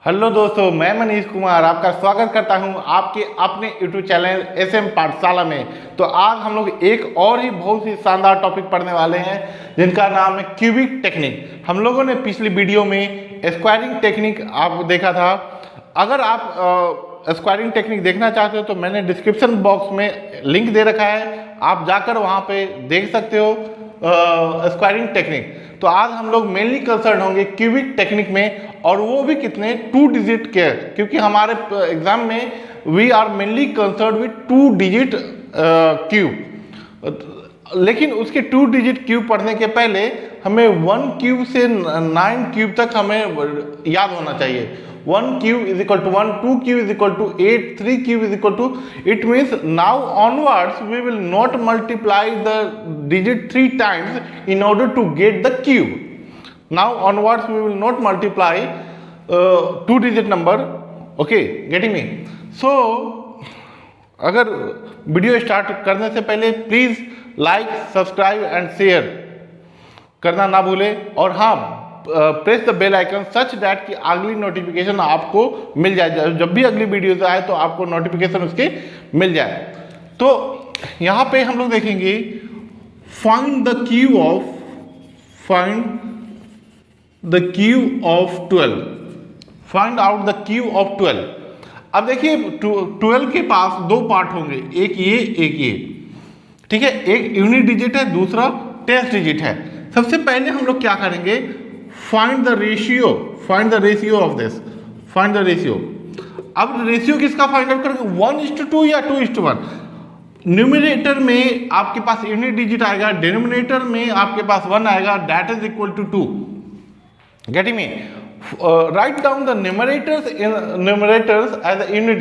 Hello दोस्तों, मैं मनीष कुमार आपका स्वागत करता हूं आपके अपने यूट्यूब चैनल एसएम पाठशाला में। तो आज हम लोग एक और ही बहुत ही शानदार टॉपिक पढ़ने वाले हैं जिनका नाम है क्यूबिक टेक्निक। हम लोगों ने पिछली वीडियो में स्क्वायरिंग टेक्निक आप देखा था। अगर आप स्क्वायरिंग टेक्निक देखना चाहते हो तो मैंने डिस्क्रिप्शन बॉक्स में लिंक दे रखा है, आप जाकर वहाँ पे देख सकते हो स्क्वायरिंग टेक्निक। तो आज हम लोग मेनली कंसर्न होंगे क्यूबिक टेक्निक में, और वो भी कितने 2 डिजिट के, क्योंकि हमारे एग्जाम में we are mainly concern with 2 digit cube. लेकिन उसके 2 डिजिट क्यूब पढ़ने के पहले हमें 1 क्यूब से 9 क्यूब तक हमें याद होना चाहिए। 1 cube is equal to 1, 2 cube is equal to 8, 3 cube is equal to, it means now onwards we will not multiply the digit 3 times in order to get the cube. Now onwards we will not multiply 2 digit number. Okay, getting me? So अगर video start करने से पहले please like, subscribe and share करना ना भूलें, और हाँ press the bell icon such that कि अगली नोटिफिकेशन आपको मिल जाए। जब भी अगली वीडियोस आए तो आपको नोटिफिकेशन उसके मिल जाए। तो यहाँ पे हम लोग देखेंगे find the cube of 12, find out the cube of 12। अब देखिए 12 के पास 2 पार्ट होंगे, एक ये एक ये, ठीक है। एक यूनिट डिजिट है, दूसरा 10th डिजिट है। सबसे पहले हम लोग क्या करेंगे, find the ratio of this, find the ratio. अब रेशियो किसका फाइंड आउट करेंगे, 1:2 या 2:1। न्यूमरेटर में आपके पास यूनिट डिजिट आएगा, डिनोमिनेटर में आपके पास 1 आएगा, that is equal to 2। Getting me? Right down the numerators as a unit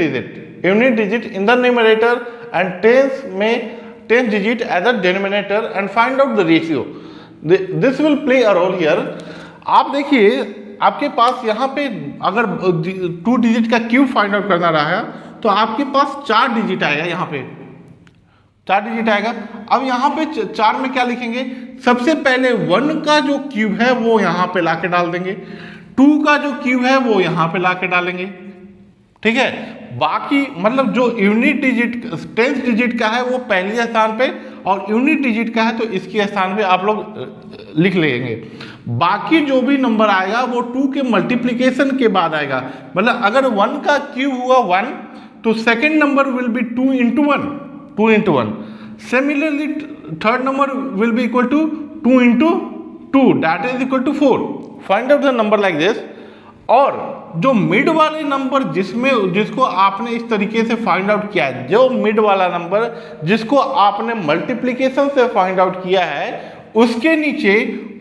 digit in the numerator and tenth digit as a denominator and find out the ratio. This will play a role here. आप देखिए आपके पास यहाँ पे अगर 2 digit का cube find out करना रहा है तो आपके पास 4 डिजिट आएगा, यहाँ पे 4 डिजिट आएगा। अब यहाँ पे 4 में क्या लिखेंगे, सबसे पहले 1 का जो क्यूब है वो यहाँ पे लाके डाल देंगे, 2 का जो क्यूब है वो यहाँ पे लाके डालेंगे, ठीक है। बाकी मतलब जो यूनिट डिजिट 10th डिजिट का है वो पहले स्थान पे, और यूनिट डिजिट का है तो इसके स्थान पे आप लोग लिख लेंगे। बाकी जो भी नंबर आएगा वो 2 के मल्टीप्लिकेशन के बाद आएगा। मतलब अगर 1 का क्यूब हुआ 1 तो second number will be 2 into 1। Similarly third number will be equal to 2 into 2, that is equal to 4। Find out the number like this. और जो मिड वाले नंबर जिसको आपने इस तरीके से फाइंड आउट किया है, जो मिड वाला नंबर जिसको आपने मल्टीप्लिकेशन से फाइंड आउट किया है, उसके नीचे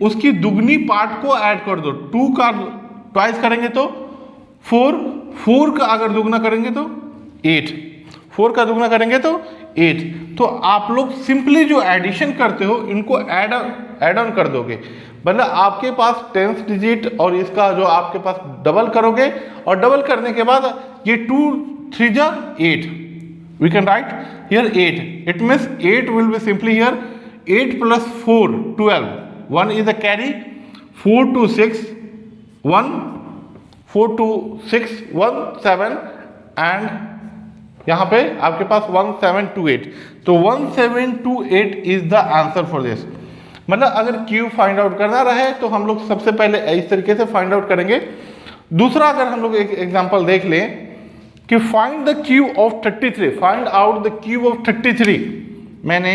उसकी दुगनी पार्ट को ऐड कर दो। 2 का ट्वाइस करेंगे तो 4 का अगर दुगना करेंगे तो 8, 4 का दुगना करेंगे तो 8। तो आप लोग सिंपली जो एडिशन करते हो इनको ऐड ऑन कर दोगे। मतलब आपके पास 10th डिजिट और इसका जो आपके पास डबल करोगे, और डबल करने के बाद ये 2 3 जा 8, we can write here 8। It means 8 will be simply here 8 + 4 12, 1 is a carry, 4 to 6 1, 4 to 6 1 7, and यहाँ पे आपके पास 1728। तो 1728 is the answer for this. मतलब अगर क्यूब फाइंड आउट करना रहे तो हम लोग सबसे पहले इस तरीके से फाइंड आउट करेंगे। दूसरा अगर हम लोग एक एग्जांपल देख लें कि find the cube of 33, find out the cube of 33 मैंने,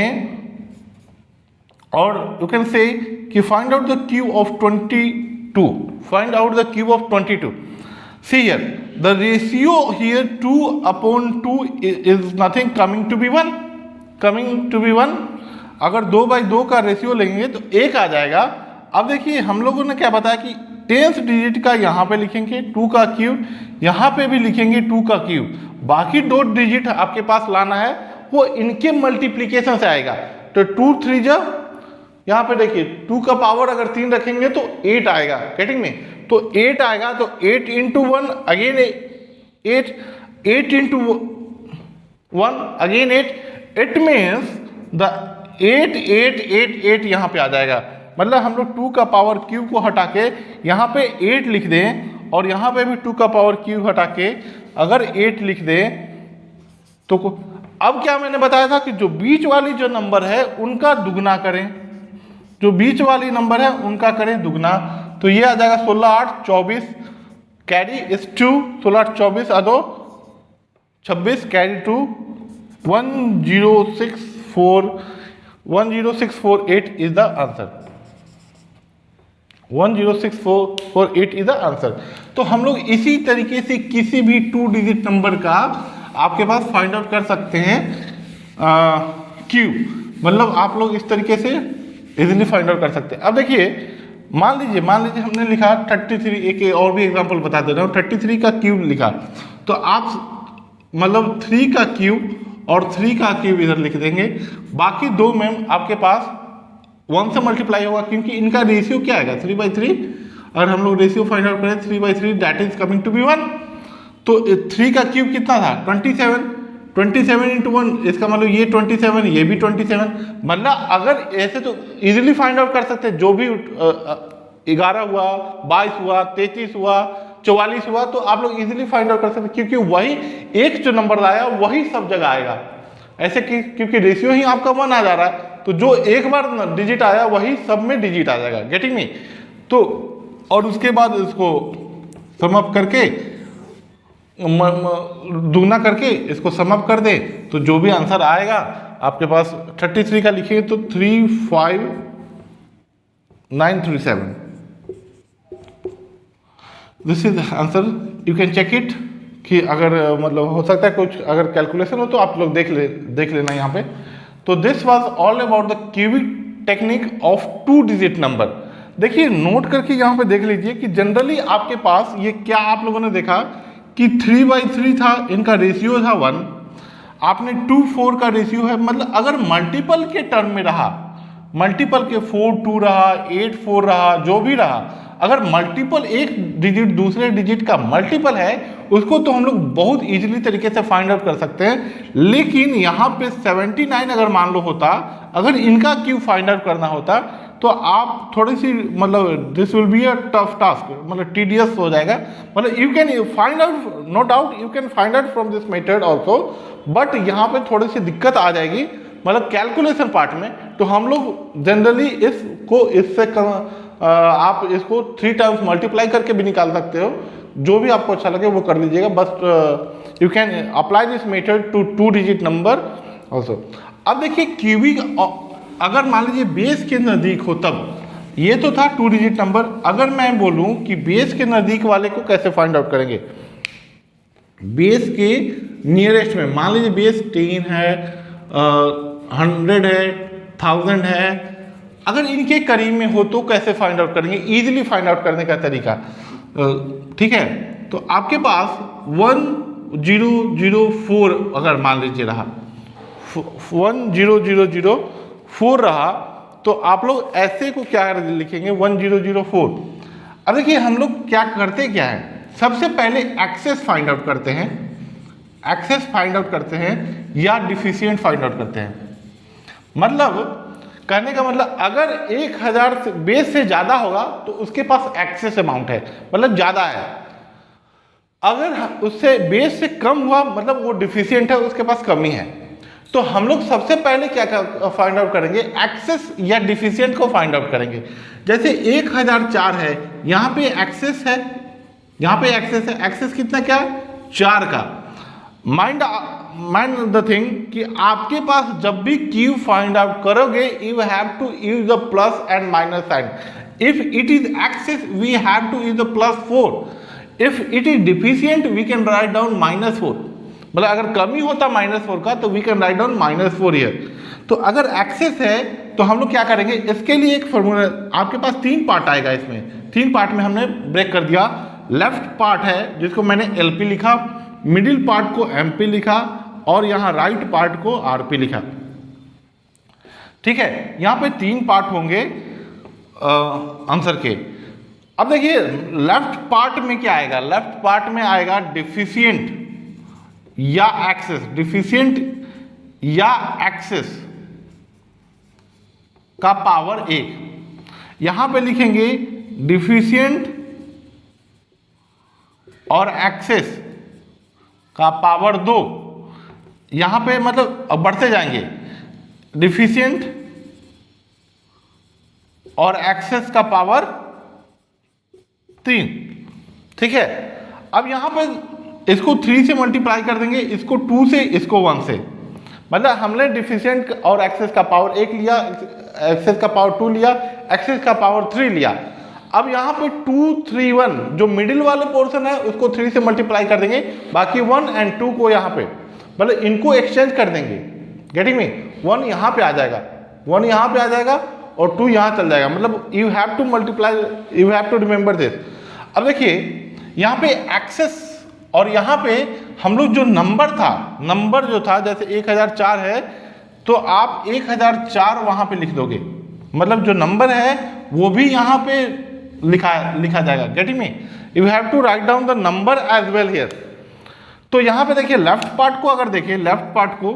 और यू कैन से कि find out the cube of 22, find out the cube of 22। See here the ratio here 2/2 is nothing, coming to be 1। अगर 2/2 का ratio लेंगे तो 1 आ जाएगा। अब देखिए हम लोगों ने क्या बताया कि 10th डिजिट का यहाँ पे लिखेंगे 2 का क्यूब, यहाँ पे भी लिखेंगे 2 का क्यूब। बाकी 2 डिजिट आपके पास लाना है वो इनके मल्टीप्लीकेशन से आएगा। तो 2 3 जा, यहाँ पे देखिए 2 का पावर अगर 3 रखेंगे तो 8 आएगा। गेटिंग में? तो 8 आएगा तो 8 into 1 again 8 into 1 again 8। It means the 8 8 8 8 यहाँ पे आ जाएगा। मतलब हम लोग 2 का पावर क्यूब को हटा के यहाँ पे 8 लिख दें और यहाँ पे भी 2 का पावर क्यूब हटा के अगर 8 लिख दें तो अब क्या मैंने बताया था कि जो बीच वाली जो नंबर है उनका दुगना करें, जो बीच वाली नंबर है उनका करें दुगना, तो ये आ जाएगा 16 8 24 कैरी इज 2, 16 8 24 अदो 26 carry 2 10648 is the answer. 10648 is the answer. तो हम लोग इसी तरीके से किसी भी 2 डिजिट नंबर का आपके पास फाइंड आउट कर सकते हैं क्यूब, मतलब आप लोग इस तरीके से इजीली फाइंड आउट कर सकते हैं। अब देखिए मान लीजिए हमने लिखा 33, एक और भी एग्जांपल बता दे रहा हूँ, 33 का क्यूब लिखा, तो आप मतलब 3 का क्यूब और 3 का क्यूब इधर लिख देंगे, बाकी दो में आपके पास 1 से मल्टीप्लाई होगा क्योंकि इनका रेशियो क्या आएगा 3/3। अगर हम लोग रेशियो फाइंड आउट करें 3/3 that is coming to be 1। तो 3 का क्यूब कितना था 27 इंटू 1, इसका मतलब ये 27, ये भी 27, मतलब अगर ऐसे तो इजीली फाइंड आउट कर सकते हैं, जो भी 11 हुआ 22 हुआ 33 हुआ 44 हुआ तो आप लोग इजीली फाइंड आउट कर सकते हैं, क्योंकि वही एक जो नंबर आया वही सब जगह आएगा ऐसे कि क्योंकि रेशियो ही आपका 1 आ जा रहा है, तो जो एक बार डिजिट आया वही सब में डिजिट आ जाएगा, गेटिंग मी। तो और उसके बाद इसको सम अप करके दुगना करके इसको सम अप कर दे तो जो भी आंसर आएगा आपके पास 33 का लिखेंगे तो 35937, this is answer. You can check it कि अगर मतलब हो सकता है कुछ अगर कैलकुलेशन हो तो आप लोग देख लेना यहाँ पे। तो this was all about the cubic technique of 2 digit number. देखिए नोट करके यहाँ पे देख लीजिए कि जनरली आपके पास ये क्या आप लोगों ने देखा कि 3/3 था, इनका रेशियो था 1, आपने 2 4 का रेशियो है, मतलब अगर मल्टीपल के टर्म में रहा, मल्टीपल के 4 2 रहा 8 4 रहा जो भी रहा, अगर मल्टीपल एक डिजिट दूसरे डिजिट का मल्टीपल है उसको तो हम लोग बहुत इजीली तरीके से फाइंड आउट कर सकते हैं। लेकिन यहाँ पे 79 अगर मान लो होता, अगर इनका क्यूब फाइंड आउट करना होता तो आप थोड़ी सी मतलब this will be a tough task, मतलब टीडियस हो जाएगा। मतलब you can find out, no doubt you can find out from this method also, but यहाँ पे थोड़ी सी दिक्कत आ जाएगी मतलब कैलकुलेशन पार्ट में। तो हम लोग जनरली इसको इससे आप इसको 3 टाइम्स मल्टीप्लाई करके भी निकाल सकते हो, जो भी आपको अच्छा लगे वो कर लीजिएगा, बस you can apply this method to 2 digit number also. अब देखिए क्यूबिक अगर मान लीजिए बेस के नज़दीक हो तब, ये तो था 2 डिजिट नंबर, अगर मैं बोलूं कि बेस के नज़दीक वाले को कैसे फाइंड आउट करेंगे, बेस के नियरेस्ट में मान लीजिए बेस 10 है 100 है 1000 है, अगर इनके करीब में हो तो कैसे फाइंड आउट करेंगे, इजीली फाइंड आउट करने का तरीका, ठीक है। तो आपके पास 1004 अगर मान लीजिए रहा 1004 रहा तो आप लोग ऐसे को क्या लिखेंगे 1004। अब देखिए हम लोग क्या करते क्या है, सबसे पहले एक्सेस फाइंड आउट करते हैं, एक्सेस फाइंड आउट करते हैं या डिफिशिएंट फाइंड आउट करते हैं। मतलब कहने का मतलब अगर 1000 से बेस से ज्यादा होगा तो उसके पास एक्सेस अमाउंट है, मतलब ज्यादा है। अगर उससे बेस से कम हुआ मतलब वो डिफिशिएंट है, उसके पास कमी है। तो हम लोग सबसे पहले क्या फाइंड आउट करेंगे, एक्सेस या डिफिशिएंट को फाइंड आउट करेंगे। जैसे 1004 है, यहाँ पे एक्सेस है, यहाँ पे एक्सेस है, एक्सेस कितना क्या 4 का। माइंड द थिंग कि आपके पास जब भी क्यूब फाइंड आउट करोगे you have to use the plus and minus sign. If it is excess we have to use the +4, if it is deficient we can write down -4, मतलब अगर कमी होता -4 का तो we can write down -4 here. तो अगर access है तो हम लोग क्या करेंगे, इसके लिए एक फॉर्मूला, आपके पास 3 पार्ट आएगा, इसमें 3 पार्ट में हमने ब्रेक कर दिया। लेफ्ट पार्ट है जिसको मैंने LP लिखा, मिडिल पार्ट को MP लिखा और यहाँ राइट पार्ट को RP लिखा, ठीक है। यहाँ पे 3 पार्ट होंगे आंसर के। अब देखिए लेफ्ट पार्ट में क्या आएगा, लेफ्ट पार्ट में आएगा डिफिशिएंट या एक्सेस, डिफिशिएंट या एक्सेस का पावर 1। यहां पे लिखेंगे डिफिशिएंट और एक्सेस का पावर 2, यहाँ पे मतलब अब बढ़ते जाएंगे, डिफिशिएंट और एक्सेस का पावर 3, ठीक है। अब यहाँ पे इसको 3 से मल्टीप्लाई कर देंगे, इसको 2 से, इसको 1 से, मतलब हमने डिफिशिएंट और एक्सेस का पावर 1 लिया, एक्सेस का पावर 2 लिया, एक्सेस का पावर 3 लिया। अब यहाँ पे 2, 3, 1 जो मिडिल वाले पोर्शन है उसको 3 से मल्टीप्लाई कर देंगे, बाकी 1 और 2 को यहाँ पे मतलब इनको एक्सचेंज कर देंगे। Getting me? 1 यहाँ पे आ जाएगा, 1 यहाँ पे आ जाएगा और 2 यहाँ चल जाएगा, मतलब you have to multiply, you have to remember this. अब देखिए यहाँ पे एक्सेस और यहाँ पे हम लोग जो नंबर जो था जैसे 1004 है तो आप 1004 वहाँ पे लिख दोगे, मतलब जो नंबर है वो भी यहाँ पे लिखा जाएगा। Getting me? You have to write down the number as well here. तो यहाँ पे देखिए लेफ्ट पार्ट को अगर देखें, लेफ्ट पार्ट को,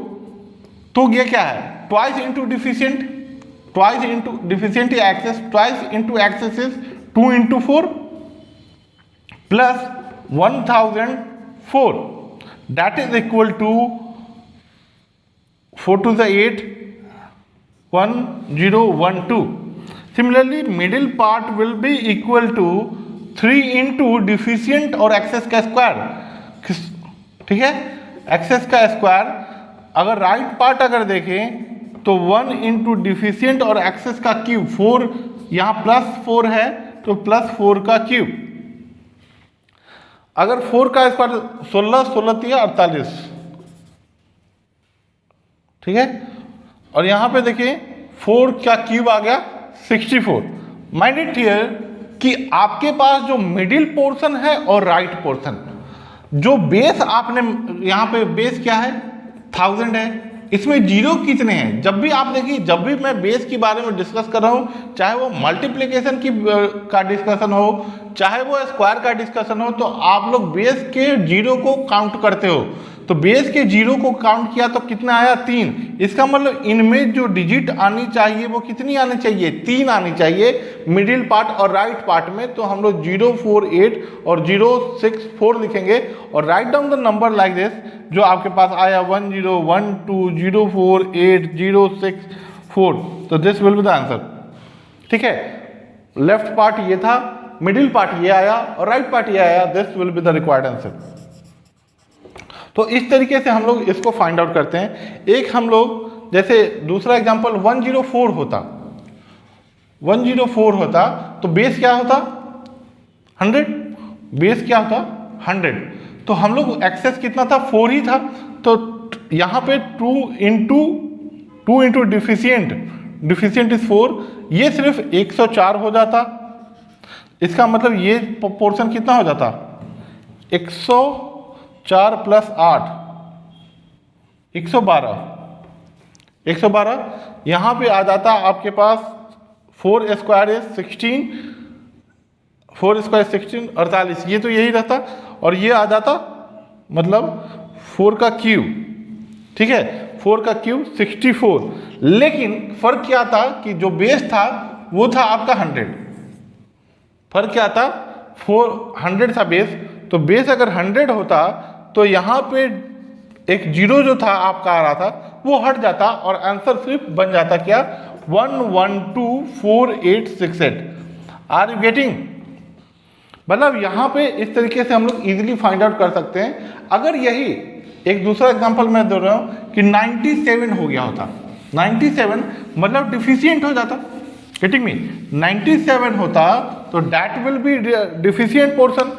तो ये क्या है, twice into deficient, twice into deficient excess, twice into excess is 2 into 4 plus 1004, that is equal to 4 to the 8, 1012. Similarly, middle part will be equal to 3 into deficient और excess का square, ठीक है, excess का square. अगर right part अगर देखें तो 1 into deficient और excess का क्यूब, 4 यहाँ प्लस 4 है तो प्लस 4 का क्यूब, अगर 4 का स्क्वायर 16, 16 3 48, ठीक है। और यहाँ पे देखिए 4 का क्यूब आ गया 64। माइंड इट हियर कि आपके पास जो मिडिल पोर्शन है और राइट पोर्शन, जो बेस आपने यहाँ पे बेस क्या है 1000 है, इसमें जीरो कितने हैं। जब भी आप देखिए, जब भी मैं बेस के बारे में डिस्कस कर रहा हूँ, चाहे वो मल्टीप्लिकेशन की का डिस्कशन हो, चाहे वो स्क्वायर का डिस्कशन हो, तो आप लोग बेस के जीरो को काउंट करते हो। तो बेस के जीरो को काउंट किया तो कितना आया 3। इसका मतलब इनमें जो डिजिट आनी चाहिए वो कितनी आनी चाहिए, 3 आनी चाहिए मिडिल पार्ट और राइट पार्ट में। तो हम लोग 048 और 064 लिखेंगे और right down the number like this, जो आपके पास आया 1012048064। तो this will be the answer, ठीक है। लेफ्ट पार्ट ये था, मिडिल पार्ट ये आया और राइट पार्ट ये आया, this will be the required answer. तो इस तरीके से हम लोग इसको फाइंड आउट करते हैं। एक हम लोग जैसे दूसरा एग्जांपल 104 होता, 104 होता तो बेस क्या होता 100, बेस क्या होता 100। तो हम लोग एक्सेस कितना था 4 ही था, तो यहाँ पे 2 इंटू डिफिशिएंट इज 4, ये सिर्फ 104 हो जाता। इसका मतलब ये पोर्शन कितना हो जाता 104 प्लस 8 112। यहाँ पे आ जाता आपके पास 4 स्क्वायर इज 16, 4 स्क्वायर 16 48, ये तो यही रहता। और ये आ जाता मतलब 4 का क्यूब, ठीक है, 4 का क्यूब 64। लेकिन फर्क क्या था कि जो बेस था वो था आपका 100। फर्क क्या था 400 था बेस, तो बेस अगर 100 होता तो यहाँ पे एक जीरो जो था आपका आ रहा था वो हट जाता और आंसर सिर्फ बन जाता क्या 1124868। Are you getting? मतलब यहाँ पे इस तरीके से हम लोग इजीली फाइंड आउट कर सकते हैं। अगर यही एक दूसरा एग्जांपल मैं दे रहा हूँ कि 97 हो गया होता, 97 मतलब डिफिशिएंट हो जाता, गेटिंग मी, 97 होता तो that will be deficient portion.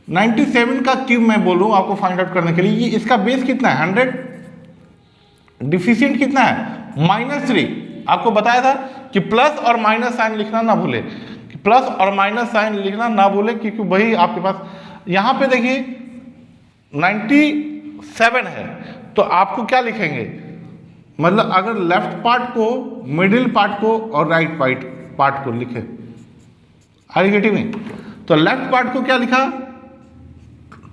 97 का क्यूब मैं बोलूँ आपको फाइंड आउट करने के लिए, ये इसका बेस कितना है 100, डिफिशिएंट कितना है -3। आपको बताया था कि प्लस और माइनस साइन लिखना ना भूले, प्लस और माइनस साइन लिखना ना भूले, क्योंकि वही आपके पास यहाँ पे देखिए 97 है तो आपको क्या लिखेंगे, मतलब अगर लेफ्ट पार्ट को, मिडिल पार्ट को और राइट पार्ट को लिखे, आर यू गेटिंग मी? तो लेफ्ट पार्ट को क्या लिखा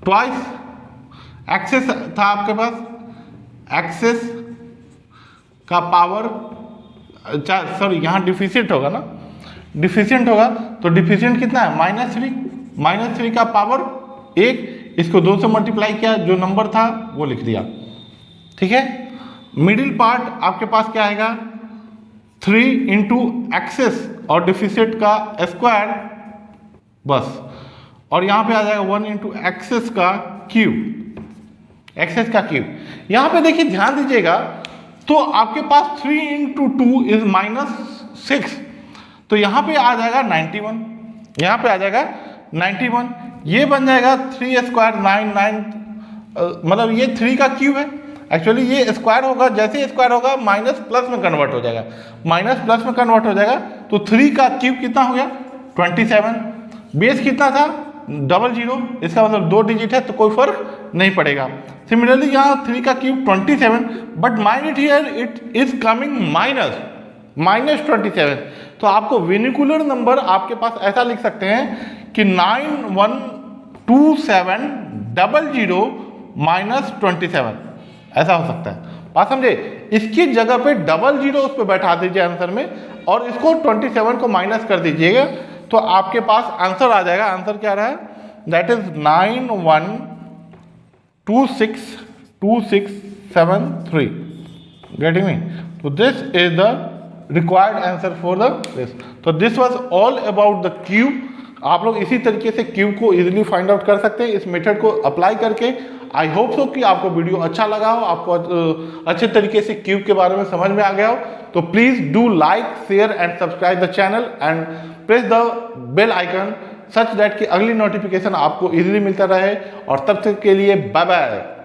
ट्वाइस, एक्सेस था आपके पास, एक्सेस का पावर, सॉरी यहाँ डिफिशिएंट होगा ना, डिफिशिएंट होगा तो डिफिशिएंट कितना है -3, -3 का पावर एक, इसको 2 से मल्टीप्लाई किया, जो नंबर था वो लिख दिया, ठीक है। मिडिल पार्ट आपके पास क्या आएगा, 3 इंटू एक्सेस और डिफिसिट का स्क्वायर बस, और यहाँ पे आ जाएगा 1 इंटू एक्सेस का क्यूब, एक्सेस का क्यूब। यहाँ पे देखिए ध्यान दीजिएगा, तो आपके पास 3 इंटू 2 इज -6, तो यहाँ पे आ जाएगा 91, यहाँ पे आ जाएगा 91, ये बन जाएगा 3 स्क्वायर 9, मतलब ये 3 का क्यूब है। एक्चुअली ये स्क्वायर होगा, जैसे स्क्वायर होगा माइनस प्लस में कन्वर्ट हो जाएगा, माइनस प्लस में कन्वर्ट हो जाएगा, तो 3 का क्यूब कितना हो गया 27, बेस कितना था 00, इसका मतलब 2 डिजिट है तो कोई फर्क नहीं पड़ेगा। सिमिलरली यहाँ 3 का cube 27, but mind it here it is coming -27, तो आपको वेनिकुलर नंबर आपके पास ऐसा लिख सकते हैं कि 912700 -27, ऐसा हो सकता है, बात समझे। इसकी जगह पे 00 उस पर बैठा दीजिए आंसर में, और इसको 27 को माइनस कर दीजिएगा, तो आपके पास आंसर आ जाएगा। आंसर क्या रहा है, दैट इज 91262673, गेटिंग मी। तो this is the required answer for the this. तो this was all about the cube. आप लोग इसी तरीके से क्यूब को इजीली फाइंड आउट कर सकते हैं इस मेथड को अप्लाई करके। आई होप सो कि आपको वीडियो अच्छा लगा हो, आपको अच्छे तरीके से क्यूब के बारे में समझ में आ गया हो। तो please do like, share and subscribe the channel and press the bell icon such that कि अगली नोटिफिकेशन आपको इजीली मिलता रहे। और तब तक के लिए बाय बाय।